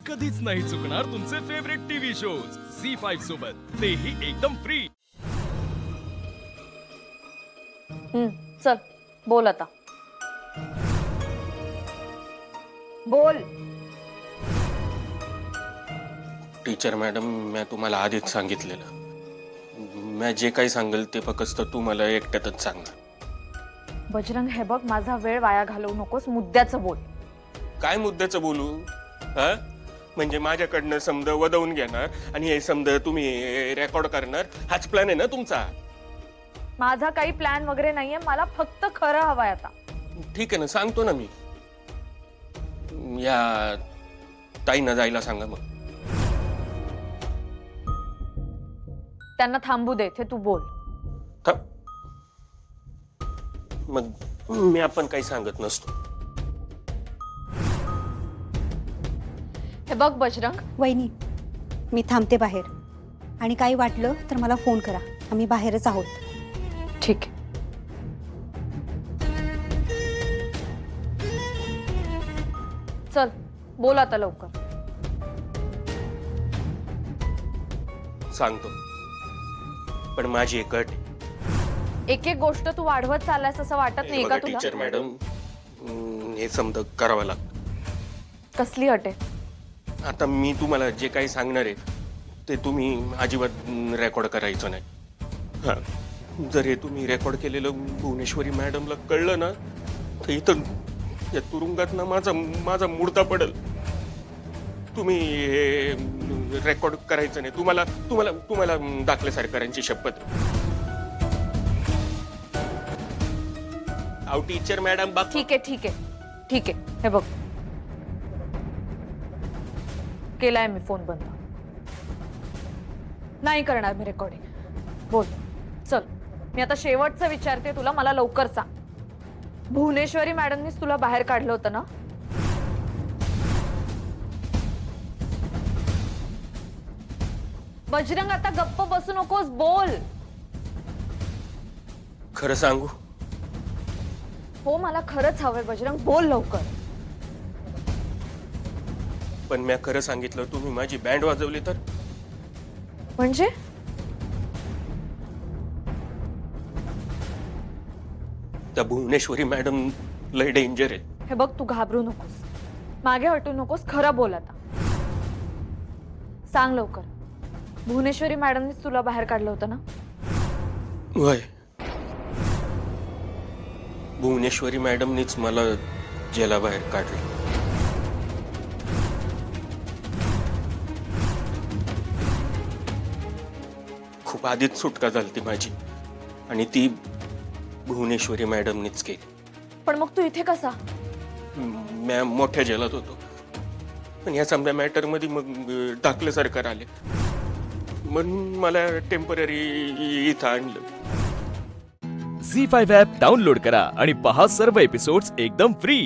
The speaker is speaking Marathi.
कधीच नाही चुकणार तुमचे फेवरेट टीव्ही शोज झी5 सोबत, तेही एकदम फ्री। चल बोल आता, बोल। टीचर मॅडम, मी तुम्हाला आधीच सांगितलेलं, मी जे काही सांगेल ते फक्त तू मला एकट्यातच सांगणार। बजरंग, हे बघ, माझा वेळ वाया घालवू नकोस, मुद्द्याचं बोल। काय मुद्द्याचं बोलू? हा, म्हणजे माझ्याकडनं समज वदवून घेणार आणि हे समज तुम्ही रेकॉर्ड करणार, हाच प्लॅन आहे ना तुमचा? माझा काही प्लॅन वगैरे नाहीये, मला फक्त खरं हवंय आता। ठीक आहे ना, सांगतो ना मी। या ताईंना जायला सांगा मग। त्यांना थांबू दे, ते तू बोल। मग मी आपण काही सांगत नसतो। हे बघ बजरंग, वहिनी, मी थांबते बाहेर, आणि काही वाटलं तर मला फोन करा, आम्ही बाहेरच आहोत। ठीक आहे। चल बोल आता लवकर। सांगतो, पण माझी एक अट आहे। एक एक गोष्ट तू वाढवत चाललायस असं वाटत नाही का बघा तुला? टीचर मॅडम, हे समज करावं लागतं। कसली अट आहे? आता मी तुम्हाला जे काही सांगणार आहे ते तुम्ही अजिबात रेकॉर्ड करायचं नाही। हा, जर हे तुम्ही रेकॉर्ड केलेलं भुवनेश्वरी मॅडमला कळलं ना, तर इथं या तुरुंगात ना माझा मुर्दा पडेल। तुम्ही हे रेकॉर्ड करायचं नाही। तुम्हाला तुम्हाला तुम्हाला दाखले सरकारांची शपथ। अहो टीचर मॅडम, बाप ठीक आहे ठीक आहे ठीक आहे, हे बघ, केलाय मी फोन बंद, नाही करणार मी रेकॉर्डिंग। बोल, चल, मी आता शेवटचं विचारते तुला, मला लवकर सांग, भुवनेश्वरी मॅडमनीच तुला बाहेर काढलं होतं ना? बजरंग, आता गप्प बसू नकोस, बोल। खरं सांगू? हो, मला खरंच हवंय बजरंग, बोल लवकर। पण मी खरं सांगितलं, तुम्ही माझी बँड वाजवली तर? म्हणजे? त्या भुवनेश्वरी मॅडम लय डेंजर आहे। हे बघ, तू घाबरू नकोस, मागे हटू नकोस, खरं बोल आता, सांग लवकर, भुवनेश्वरी मॅडमनीच तुला बाहेर काढलं होतं ना? वय, भुवनेश्वरी मॅडमनीच मला जेलाबाहेर काढले। खूप आधीच सुटका झाली माझी, आणि ती भुवनेश्वरी मॅडमनीच केली। पण मग तू इथे कसा? मी मोठ्या जेलात होतो, पण या समजा मॅटर मध्ये मग टाकलं सरकार आले, म्हणून मला टेम्पररी इथं आणलं। झी5 ॲप डाउनलोड करा आणि पहा सर्व एपिसोड्स एकदम फ्री।